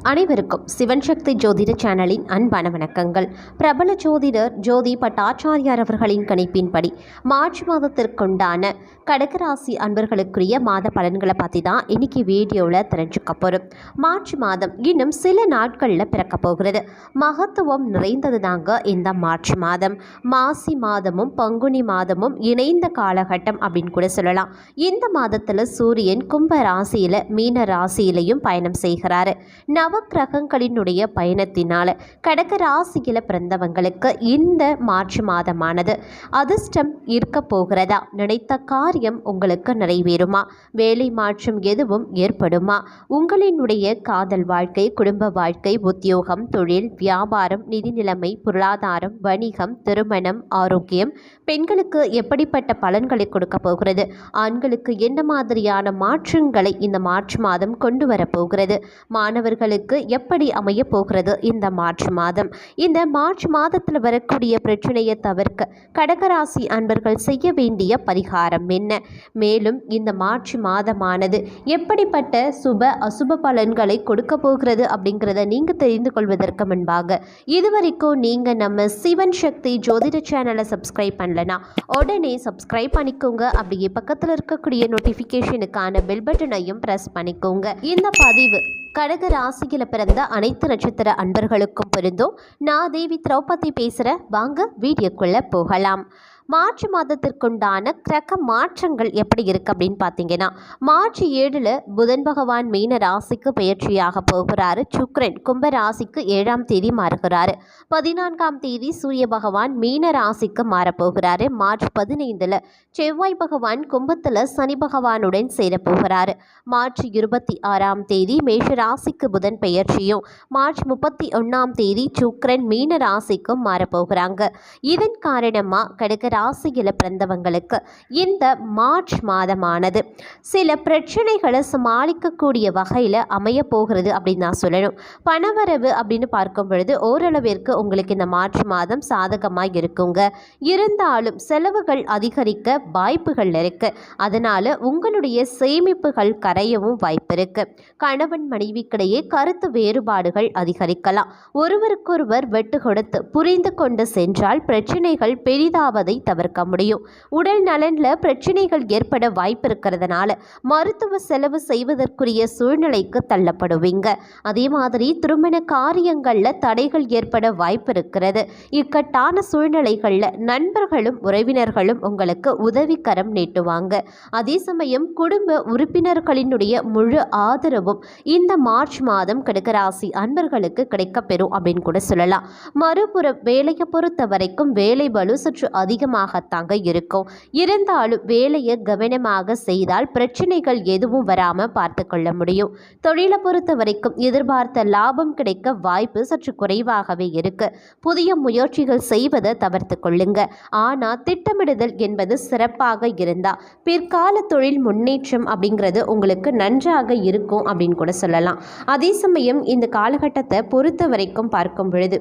அனைவருக்கும் சிவன் சக்தி ஜோதிட சேனலின் அன்பான வணக்கங்கள். பிரபல ஜோதிடர் ஜோதி பட்டாச்சாரியார் அவர்களின் கணிப்பின்படி மார்ச் மாதத்திற்குண்டான கடகராசி அன்பர்களுக்குரிய மாத பலன்களை பற்றி தான் இன்னைக்கு வீடியோவில் தெரிஞ்சுக்க போகிறோம். மார்ச் மாதம் இன்னும் சில நாட்களில் பிறக்க போகிறது. மகத்துவம் நிறைந்தது தாங்க இந்த மார்ச் மாதம். மாசி மாதமும் பங்குனி மாதமும் இணைந்த காலகட்டம் அப்படின்னு கூட சொல்லலாம். இந்த மாதத்தில் சூரியன் கும்ப ராசியில் மீன ராசியிலையும் பயணம் செய்கிறாரு. நவக்கிரகங்களினுடைய பயணத்தினால் கடக ராசியில் பிறந்தவங்களுக்கு இந்த மார்ச் மாதமானது அதிர்ஷ்டம் இருக்க போகிறதா? நினைத்த காரியம் உங்களுக்கு நிறைவேறுமா? வேலை மாற்றம் எதுவும் ஏற்படுமா? உங்களினுடைய காதல் வாழ்க்கை, குடும்ப வாழ்க்கை, உத்தியோகம், தொழில், வியாபாரம், நிதி நிலைமை, பொருளாதாரம், வணிகம், திருமணம், ஆரோக்கியம், பெண்களுக்கு எப்படிப்பட்ட பலன்களை கொடுக்க போகிறது? ஆண்களுக்கு என்ன மாதிரியான மாற்றங்களை இந்த மார்ச் மாதம் கொண்டு வரப்போகிறது? மாணவர்களுக்கு எப்படி அமைய போகிறது இந்த மார்ச் மாதம்? இந்த மார்ச் மாதத்தில் வரக்கூடிய பிரச்சனையை தவிர்க்க கடகராசி அன்பர்கள் செய்ய வேண்டிய பரிகாரம் என்ன? மேலும் இந்த மார்ச் மாதமானது எப்படிப்பட்ட சுப அசுப பலன்களை கொடுக்க போகிறது அப்படிங்கிறத நீங்கள் தெரிந்து கொள்வதற்கு முன்பாக இதுவரைக்கும் நீங்கள் நம்ம சிவன் சக்தி ஜோதிட சேனலை சப்ஸ்கிரைப் பண்ணலனா உடனே சப்ஸ்கிரைப் பண்ணிக்கோங்க. அப்படியே பக்கத்தில் இருக்கக்கூடிய நோட்டிஃபிகேஷனுக்கான பெல் பட்டனையும் ப்ரெஸ் பண்ணிக்கோங்க. இந்த பதிவு கடக ராசியில் பிறந்த அனைத்து நட்சத்திர அன்பர்களுக்கும் பொருந்தும். நான் தேவி திரௌபதி பேசுகிறேன். வாங்க வீடியோக்குள்ளே போகலாம். மார்ச் மாதத்திற்குண்டான கிரக மாற்றங்கள் எப்படி இருக்குது அப்படின்னு பார்த்தீங்கன்னா, மார்ச் 7 புதன் பகவான் மீன ராசிக்கு பயிற்சியாக போகிறாரு. சுக்கிரன் கும்ப ராசிக்கு 7ஆம் தேதி மாறுகிறாரு. 14ஆம் தேதி சூரிய பகவான் மீன ராசிக்கு மாறப்போகிறாரு. மார்ச் 15 செவ்வாய் பகவான் கும்பத்தில் சனி பகவானுடன் சேரப்போகிறாரு. மார்ச் 26ஆம் தேதி மேஷ ராசிக்கு புதன் பெயர்ச்சியும், மார்ச் 31ஆம் தேதி சுக்கிரன் மீன ராசிக்கும் மாறப்போகிறாங்க. இதன் காரணமாக கடக ராசியில் பிறந்தவங்களுக்கு இந்த மார்ச் மாதமானது சில பிரச்சனைகளை சமாளிக்கக்கூடிய வகையில் அமைய போகிறது அப்படின்னு நான் சொல்லணும். பணவரவு அப்படின்னு பார்க்கும் பொழுது ஓரளவிற்கு உங்களுக்கு இந்த மார்ச் மாதம் சாதகமாக இருக்குங்க. இருந்தாலும் செலவுகள் அதிகரிக்க வாய்ப்புகள் இருக்கு. அதனால உங்களுடைய சேமிப்புகள் கரையவும் வாய்ப்பு இருக்கு. கணவன் மனைவிக்கிடையே கருத்து வேறுபாடுகள் அதிகரிக்கலாம். ஒருவருக்கொருவர் வெட்டு கொடுத்து புரிந்து கொண்டு சென்றால் பிரச்சனைகள் பெரிதாவதை தவிர்க்க முடியும். உடல் நலனில் பிரச்சனைகள் ஏற்பட வாய்ப்பு இருக்கிறதுனால மருத்துவ செலவு செய்வதற்குரிய சூழ்நிலைக்கு தள்ளப்படுவீங்க. அதே மாதிரி திருமண காரியங்களில் தடைகள் ஏற்பட வாய்ப்பு இருக்கிறது. இக்கட்டான சூழ்நிலைகளில் நண்பர்களும் உறவினர்களும் உங்களுக்கு உதவிக்கரம் நீட்டுவாங்க. அதே சமயம் குடும்ப உறுப்பினர்களினுடைய முழு ஆதரவும் இந்த மார்ச் மாதம் கடகராசி அன்பர்களுக்கு கிடைக்கப்பெறும் அப்படின்னு கூட சொல்லலாம். மறுபுறம் வேலையை பொறுத்த வரைக்கும் வேலை பளு சற்று அதிகமாகத்தாங்க இருக்கும். இருந்தாலும் வேலையை கவனமாக செய்தால் பிரச்சனைகள் எதுவும் வராமல் பார்த்து கொள்ள முடியும். தொழிலை பொறுத்த வரைக்கும் எதிர்பார்த்த லாபம் கிடைக்க வாய்ப்பு சற்று குறைவாகவே இருக்கு. புதிய முயற்சிகள் செய்வதை தவிர்த்து கொள்ளுங்க. ஆனால் திட்டமிடுதல் என்பது சிறப்பாக இருந்தா பிற்கால தொழில் முன்னேற்றம் அப்படிங்கிறது உங்களுக்கு நன்றாக இருக்கும் அப்படின்னு கூட சொல்லலாம். அதே சமயம் இந்த காலகட்டத்தை பொறுத்த வரைக்கும் பார்க்கும் பொழுது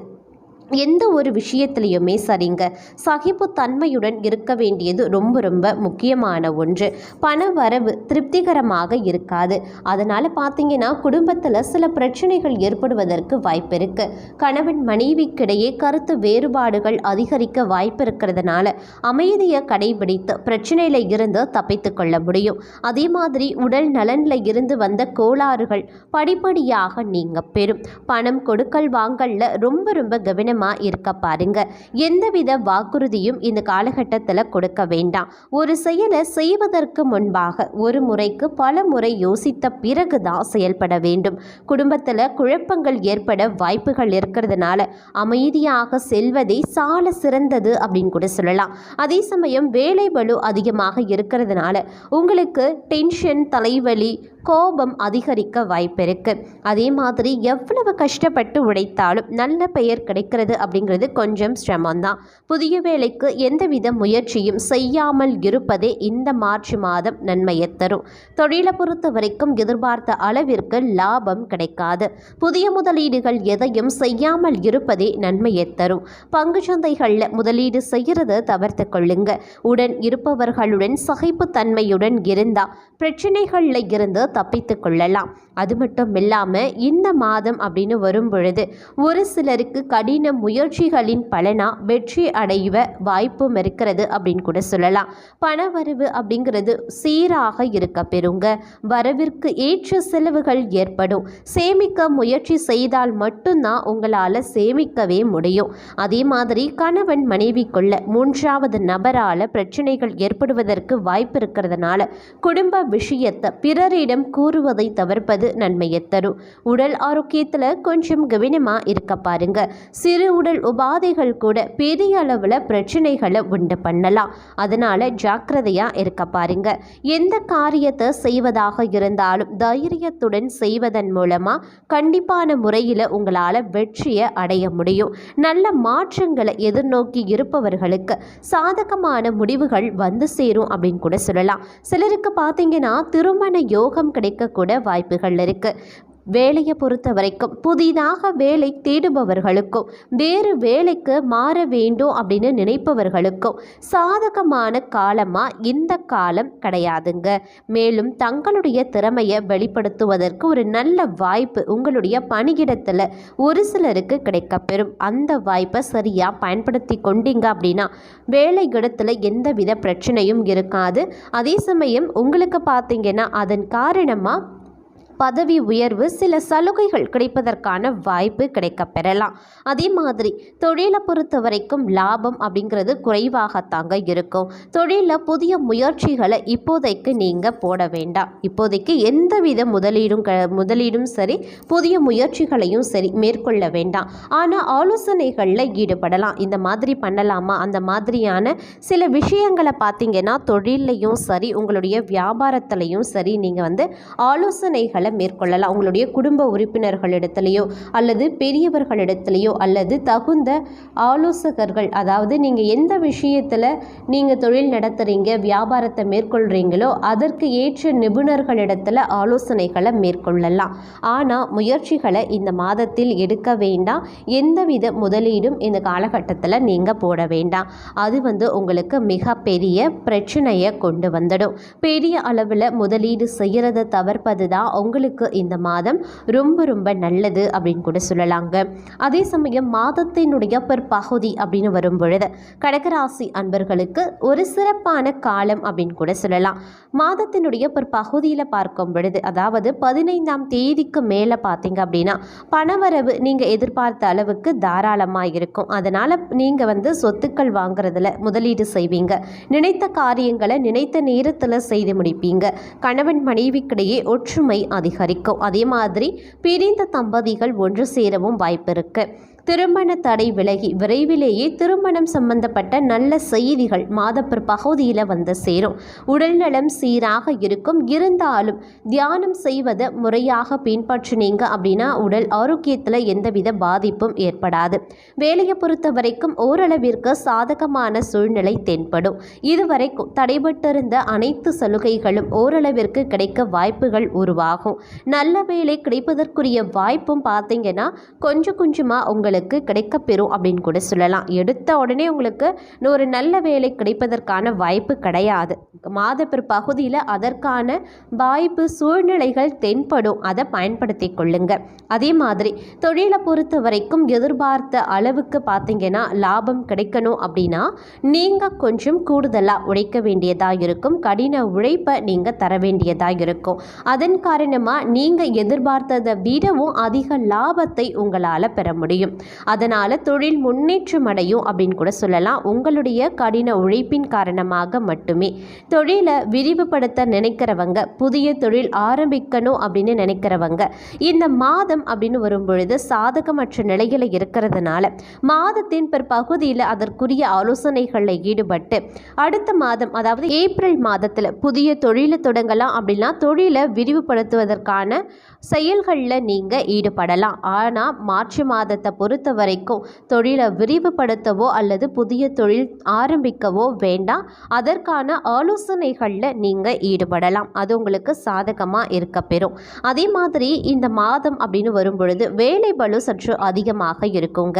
எந்த ஒரு விஷயத்துலையுமே சரிங்க, சகிப்புத்தன்மையுடன் இருக்க வேண்டியது ரொம்ப ரொம்ப முக்கியமான ஒன்று. பண வரவு திருப்திகரமாக இருக்காது. அதனால் பார்த்தீங்கன்னா குடும்பத்தில் சில பிரச்சனைகள் ஏற்படுவதற்கு வாய்ப்பு இருக்குது. கணவன் மனைவிக்கிடையே கருத்து வேறுபாடுகள் அதிகரிக்க வாய்ப்பு இருக்கிறதுனால அமைதியை கடைபிடித்து பிரச்சனையில் இருந்து தப்பித்து கொள்ள முடியும். அதே மாதிரி உடல் நலனில் இருந்து வந்த கோளாறுகள் படிப்படியாக நீங்க பெறும். பணம் கொடுக்கல் வாங்கல்ல ரொம்ப ரொம்ப கவனமாக இருக்க பாருங்க. எந்தவித வாக்குறுதியும் இந்த காலகட்டத்தில் கொடுக்க வேண்டாம். ஒரு செயலை செய்வதற்கு முன்பாக ஒரு முறைக்கு பல முறை யோசித்த பிறகுதான் செயல்பட வேண்டும். குடும்பத்தில் குழப்பங்கள் ஏற்பட வாய்ப்புகள் இருக்கிறதுனால அமைதியாக செல்வதே சால சிறந்தது அப்படின்னு கூட சொல்லலாம். அதே சமயம் வேலை பளு அதிகமாக இருக்கிறதுனால உங்களுக்கு டென்ஷன், தலைவலி, கோபம் அதிகரிக்க வாய்ப்பு இருக்கு. அதே மாதிரி எவ்வளவு கஷ்டப்பட்டு உழைத்தாலும் நல்ல பெயர் கிடைக்கிறது அப்படிங்கிறது கொஞ்சம் சிரமம்தான். புதிய வேலைக்கு எந்தவித முயற்சியும் செய்யாமல் இருப்பதே இந்த மார்ச் மாதம் நன்மையை தரும். தொழிலை பொறுத்த வரைக்கும் எதிர்பார்த்த அளவிற்கு லாபம் கிடைக்காது. புதிய முதலீடுகள் எதையும் செய்யாமல் இருப்பதே நன்மையை தரும். பங்கு சந்தைகளில் முதலீடு செய்கிறத தவிர்த்து கொள்ளுங்க. உடன் இருப்பவர்களுடன் சகிப்புத்தன்மையுடன் இருந்தால் பிரச்சனைகளில் இருந்து தப்பித்து கொள்ளலாம். அது மட்டும் இல்லாமல் இந்த மாதம் அப்படின்னு வரும் பொழுது ஒரு சிலருக்கு கடின முயற்சிகளின் பலனா வெற்றி அடைவ வாய்ப்பும் இருக்கிறது அப்படின்னு கூட சொல்லலாம். பணவரவு அப்படிங்கிறது சீராக இருக்க பெறுங்க. வரவிற்கு ஏற்ற செலவுகள் ஏற்படும். சேமிக்க முயற்சி செய்தால் மட்டும்தான் உங்களால் சேமிக்கவே முடியும். அதே மாதிரி கணவன் மனைவிக்குள்ள மூன்றாவது நபரால் பிரச்சனைகள் ஏற்படுவதற்கு வாய்ப்பு இருக்கிறதுனால குடும்ப விஷயத்தை பிறரிடம் கூறுவதை தவிர்ப்பது நன்மையை தரும். உடல் ஆரோக்கியத்தில் கொஞ்சம் கவனமாக இருக்க பாருங்க. சிறு உடல் உபாதைகள் கூட பெரிய அளவில் பிரச்சனைகளை உண்டு பண்ணலாம். அதனால ஜாக்கிரதையாக இருக்க பாருங்க. எந்த காரியத்தை செய்வதாக இருந்தாலும் தைரியத்துடன் செய்வதன் மூலமாக கண்டிப்பான முறையில் உங்களால் வெற்றியை அடைய முடியும். நல்ல மாற்றங்களை எதிர்நோக்கி இருப்பவர்களுக்கு சாதகமான முடிவுகள் வந்து சேரும் அப்படின்னு கூட சொல்லலாம். சிலருக்கு பார்த்தீங்கன்னா திருமண யோகம் கிடைக்கக்கூட வாய்ப்புகள் இருக்கு. வேலையை பொறுத்த வரைக்கும் புதிதாக வேலை தேடுபவர்களுக்கும் வேறு வேலைக்கு மாற வேண்டும் அப்படின்னு நினைப்பவர்களுக்கும் சாதகமான காலமாக இந்த காலம் கிடையாதுங்க. மேலும் தங்களுடைய திறமையை வெளிப்படுத்துவதற்கு ஒரு நல்ல வாய்ப்பு உங்களுடைய பணியிடத்தில் ஒரு சிலருக்கு கிடைக்கப்பெறும். அந்த வாய்ப்பை சரியாக பயன்படுத்தி கொண்டீங்க அப்படின்னா வேலை இடத்துல எந்தவித பிரச்சனையும் இருக்காது. அதே சமயம் உங்களுக்கு பார்த்தீங்கன்னா அதன் காரணமாக பதவி உயர்வு, சில சலுகைகள் கிடைப்பதற்கான வாய்ப்பு கிடைக்க பெறலாம். அதே மாதிரி தொழிலை பொறுத்த வரைக்கும் லாபம் அப்படிங்கிறது குறைவாகத்தாங்க இருக்கும். தொழிலில் புதிய முயற்சிகளை இப்போதைக்கு நீங்கள் போட வேண்டாம். இப்போதைக்கு எந்தவித முதலீடும் சரி, புதிய முயற்சிகளையும் சரி மேற்கொள்ள வேண்டாம். ஆனால் ஆலோசனைகளில் ஈடுபடலாம். இந்த மாதிரி பண்ணலாமா, அந்த மாதிரியான சில விஷயங்களை பார்த்தீங்கன்னா தொழிலையும் சரி உங்களுடைய வியாபாரத்திலையும் சரி நீங்கள் ஆலோசனைகளை மேற்கொள்ளலாம். உங்களுடைய குடும்ப உறுப்பினர்களிடத்திலேயோ அல்லது பெரியவர்களிடத்திலேயோ அல்லது தகுந்த ஆலோசகர்கள், அதாவது நீங்கள் எந்த விஷயத்தில் நீங்கள் தொழில் நடத்துகிறீங்க, வியாபாரத்தை மேற்கொள்கிறீங்களோ அதற்கு ஏற்ற நிபுணர்களிடத்தில் ஆலோசனைகளை மேற்கொள்ளலாம். ஆனால் முயற்சிகளை இந்த மாதத்தில் எடுக்க வேண்டாம். எந்தவித முதலீடும் இந்த காலகட்டத்தில் நீங்கள் போட வேண்டாம். அது உங்களுக்கு மிகப்பெரிய பிரச்சனையை கொண்டு வந்துடும். பெரிய அளவில் முதலீடு செய்கிறத தவிர்ப்பது தான் உங்களுக்கு இந்த மாதம் ரொம்ப ரொம்ப நல்லது அப்படின்னு கூட சொல்லலாங்க. அதே சமயம் மாதத்தினுடைய பிற்பகுதி அப்படின்னு வரும் பொழுது கடகராசி அன்பர்களுக்கு ஒரு சிறப்பான காலம் அப்படின்னு கூட சொல்லலாம். மாதத்தினுடைய பிற்பகுதியில் பார்க்கும் பொழுது, அதாவது 15ஆம் தேதிக்கு மேலே பார்த்தீங்க அப்படின்னா பணவரவு நீங்கள் எதிர்பார்த்த அளவுக்கு தாராளமாக இருக்கும். அதனால் நீங்கள் சொத்துக்கள் வாங்குறதுல முதலீடு செய்வீங்க. நினைத்த காரியங்களை நினைத்த நேரத்தில் செய்து முடிப்பீங்க. கணவன் மனைவிக்கிடையே ஒற்றுமை அதிகரிக்கும். அதே மாதிரி பிரிந்த தம்பதிகள் ஒன்று சேரவும் வாய்ப்பு இருக்கு. திருமண தடை விலகி விரைவிலேயே திருமணம் சம்பந்தப்பட்ட நல்ல செய்திகள் மாத பிற்பகுதியில் சேரும். உடல்நலம் சீராக இருக்கும். இருந்தாலும் தியானம் செய்வதை முறையாக பின்பற்றினீங்க அப்படின்னா உடல் ஆரோக்கியத்தில் எந்தவித பாதிப்பும் ஏற்படாது. வேலையை பொறுத்த வரைக்கும் ஓரளவிற்கு சாதகமான சூழ்நிலை தென்படும். இதுவரைக்கும் தடைபட்டிருந்த அனைத்து சலுகைகளும் ஓரளவிற்கு கிடைக்க வாய்ப்புகள் உருவாகும். நல்ல வேலை கிடைப்பதற்குரிய வாய்ப்பும் பார்த்தீங்கன்னா கொஞ்சம் கொஞ்சமாக உங்களுக்கு கிடைக்கப்பெறும் அப்படின்னு கூட சொல்லலாம். எடுத்த உடனே உங்களுக்கு ஒரு நல்ல வேலை கிடைப்பதற்கான வாய்ப்பு கிடையாது. மாத பிற்பகுதியில் அதற்கான வாய்ப்பு சூழ்நிலைகள் தென்படும். அதை பயன்படுத்தி கொள்ளுங்க. அதே மாதிரி தொழிலை பொறுத்த வரைக்கும் எதிர்பார்த்த அளவுக்கு பார்த்தீங்கன்னா லாபம் கிடைக்கணும் அப்படின்னா நீங்கள் கொஞ்சம் கூடுதலாக உழைக்க வேண்டியதாக இருக்கும். கடின உழைப்பை நீங்கள் தர வேண்டியதாக இருக்கும். அதன் காரணமாக நீங்கள் எதிர்பார்த்ததை விடவும் அதிக லாபத்தை உங்களால் பெற முடியும். அதனால் தொழில் முன்னேற்றம் அடையும் அப்படின்னு கூட சொல்லலாம். உங்களுடைய கடின உழைப்பின் காரணமாக மட்டுமே. தொழிலை விரிவுபடுத்த நினைக்கிறவங்க, புதிய தொழில் ஆரம்பிக்கணும் அப்படின்னு நினைக்கிறவங்க இந்த மாதம் அப்படின்னு வரும்பொழுது சாதகமற்ற நிலையில் இருக்கிறதுனால மாதத்தின் பிற்பகுதியில் அதற்குரிய ஆலோசனைகளில் ஈடுபட்டு அடுத்த மாதம், அதாவது ஏப்ரல் மாதத்தில் புதிய தொழிலை தொடங்கலாம். அப்படின்னா தொழிலை விரிவுபடுத்துவதற்கான செயல்களில் நீங்கள் ஈடுபடலாம். ஆனால் மார்ச் மாதத்தை பொறுத்த வரைக்கும் தொழிலை விரிவுபடுத்தவோ அல்லது புதிய தொழில் ஆரம்பிக்கவோ வேண்டாம். அதற்கான ஆலோசனை யோசனைகளில் நீங்கள் ஈடுபடலாம். அது உங்களுக்கு சாதகமாக இருக்க பெறும். அதே மாதிரி இந்த மாதம் அப்படின்னு வரும் பொழுது வேலை பளு சற்று அதிகமாக இருக்குங்க.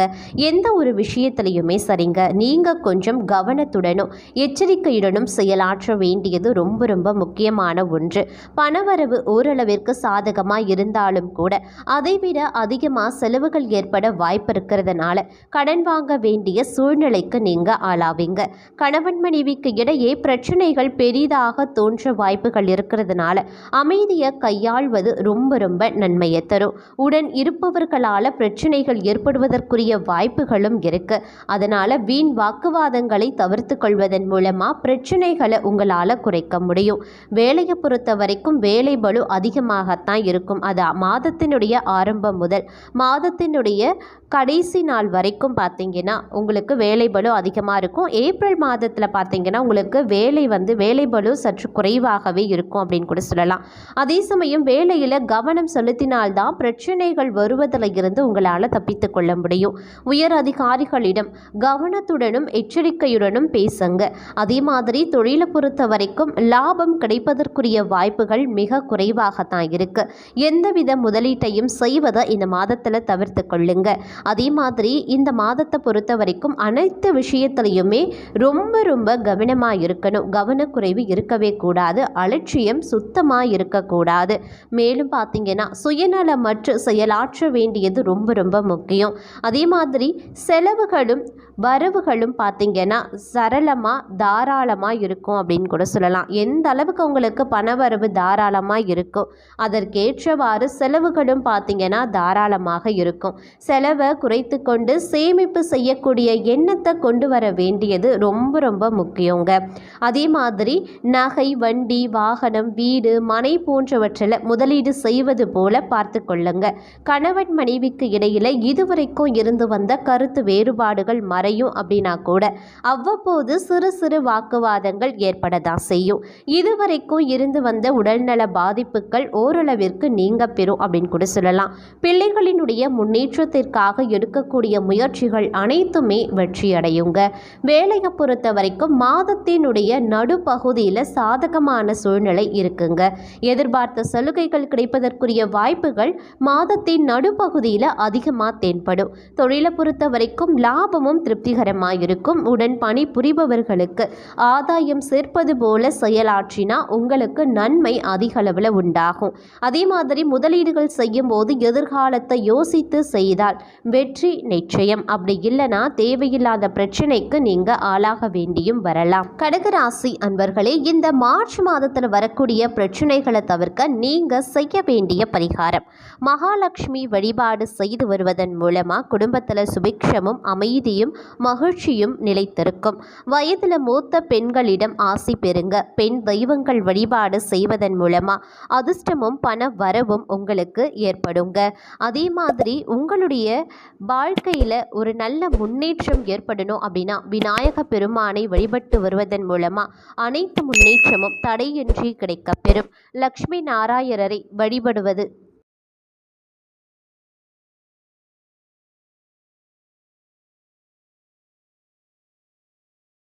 எந்த ஒரு விஷயத்திலையுமே சரிங்க, நீங்கள் கொஞ்சம் கவனத்துடனும் எச்சரிக்கையுடனும் செயலாற்ற வேண்டியது ரொம்ப ரொம்ப முக்கியமான ஒன்று. பணவரவு ஓரளவிற்கு சாதகமாக இருந்தாலும் கூட அதைவிட அதிகமாக செலவுகள் ஏற்பட வாய்ப்பு இருக்கிறதுனால கடன் வாங்க வேண்டிய சூழ்நிலைக்கு நீங்கள் ஆளாவீங்க. கணவன் மனைவிக்கு இடையே பிரச்சனைகள் பெரிதாக தோன்ற வாய்ப்புகள் இருக்கிறதுனால அமைதியை கையாள்வது ரொம்ப ரொம்ப நன்மையை தரும். உடன் இருப்பவர்களால் பிரச்சனைகள் ஏற்படுவதற்குரிய வாய்ப்புகளும் இருக்கு. அதனால வீண் வாக்குவாதங்களை தவிர்த்து கொள்வதன் மூலமாக பிரச்சனைகளை உங்களால் குறைக்க முடியும். வேலையை பொறுத்த வரைக்கும் வேலை பளு அதிகமாகத்தான் இருக்கும். அது மாதத்தினுடைய ஆரம்பம் முதல் மாதத்தினுடைய கடைசி நாள் வரைக்கும் பார்த்தீங்கன்னா உங்களுக்கு வேலை பளு அதிகமாக இருக்கும். ஏப்ரல் மாதத்தில் பார்த்தீங்கன்னா உங்களுக்கு வேலை பளு சற்று குறைவாகவே இருக்கும் அப்படின்னு கூட சொல்லலாம். அதே சமயம் வேலையில் கவனம் செலுத்தினால்தான் பிரச்சனைகள் வருவதில் இருந்து உங்களால் தப்பித்து கொள்ள முடியும். உயர் அதிகாரிகளிடம் கவனத்துடனும் எச்சரிக்கையுடனும் பேசுங்க. அதே மாதிரி தொழிலை பொறுத்த வரைக்கும் லாபம் கிடைப்பதற்குரிய வாய்ப்புகள் மிக குறைவாகத்தான் இருக்கு. எந்தவித முதலீட்டையும் செய்வதை இந்த மாதத்தில் தவிர்த்து கொள்ளுங்க. அதே மாதிரி இந்த மாதத்தை பொறுத்த வரைக்கும் அனைத்து விஷயத்திலையுமே ரொம்ப ரொம்ப கவனமாக இருக்கணும். கவனக்குறைவு இருக்கவே கூடாது. அலட்சியம் சுத்தமாக இருக்கக்கூடாது. மேலும் பார்த்தீங்கன்னா சுயநலமற்று செயலாற்ற வேண்டியது ரொம்ப ரொம்ப முக்கியம். அதே மாதிரி செலவுகளும் வரவுகளும் பார்த்தீங்கன்னா சரளமாக தாராளமாக இருக்கும் அப்படின்னு கூட சொல்லலாம். எந்த அளவுக்கு உங்களுக்கு பணவரவு தாராளமாக இருக்கும் அதற்கேற்றவாறு செலவுகளும் பார்த்தீங்கன்னா தாராளமாக இருக்கும். செலவை குறைத்து கொண்டு சேமிப்பு செய்யக்கூடிய எண்ணத்தை கொண்டு வர வேண்டியது ரொம்ப ரொம்ப முக்கியங்க. அதே மாதிரி நகை, வண்டி, வாகனம், வீடு, மனை போன்றவற்றில் முதலீடு செய்வது போல பார்த்து கொள்ளுங்க. கணவன் மனைவிக்கு இடையில இதுவரைக்கும் இருந்து வந்த கருத்து வேறுபாடுகள் மறையும் அப்படின்னா கூட அவ்வப்போது சிறு சிறு வாக்குவாதங்கள் ஏற்படதான் செய்யும். இதுவரைக்கும் இருந்து வந்த உடல்நல பாதிப்புகள் ஓரளவிற்கு நீங்க பெறும் அப்படின்னு கூட சொல்லலாம். பிள்ளைகளினுடைய முன்னேற்றத்திற்காக எடுக்கக்கூடிய முயற்சிகள் அனைத்துமே வெற்றியடையுங்க. வேலையை பொறுத்த வரைக்கும் மாதத்தினுடைய நடுப்பகுதியில் சாதகமான சூழ்நிலை இருக்குங்க. எதிர்பார்த்த சலுகைகள் கிடைப்பதற்குரிய வாய்ப்புகள் மாதத்தின் நடுப்பகுதியில் அதிகமாக தென்படும். தொழிலை பொறுத்த வரைக்கும் லாபமும் திருப்திகரமாக இருக்கும். உடன் பணி புரிபவர்களுக்கு ஆதாயம் சேர்ப்பது போல செயலாற்றினா உங்களுக்கு நன்மை அதிக அளவில் உண்டாகும். அதே மாதிரி முதலீடுகள் செய்யும் போது எதிர்காலத்தை யோசித்து செய்தால் வெற்றி நிச்சயம். அப்படி இல்லைனா தேவையில்லாத பிரச்சனைக்கு நீங்க ஆளாக வேண்டியும் வரலாம். கடகராசி அன்பர்களே, இந்த மார்ச் மாதத்தில் வரக்கூடிய பிரச்சனைகளை தவிர்க்க நீங்க செய்ய வேண்டிய பரிகாரம் மகாலட்சுமி வழிபாடு செய்து வருவதன் மூலமா குடும்பத்தில் சுபிக்ஷமும் அமைதியும் மகிழ்ச்சியும் நிலைத்திருக்கும். வயதில் மூத்த பெண்களிடம் ஆசி பெறுங்க. பெண் தெய்வங்கள் வழிபாடு செய்வதன் மூலமா அதிர்ஷ்டமும் பண வரவும் உங்களுக்கு ஏற்படுங்க. அதே மாதிரி உங்களுடைய வாழ்க்கையில் ஒரு நல்ல முன்னேற்றம் ஏற்படணும் அப்படின்னா விநாயக பெருமானை வழிபட்டு வருவதன் மூலமா அனைத்து முன்னேற்றமும் தடையின்றி கிடைக்கப்பெறும். லக்ஷ்மி நாராயணரை வழிபடுவது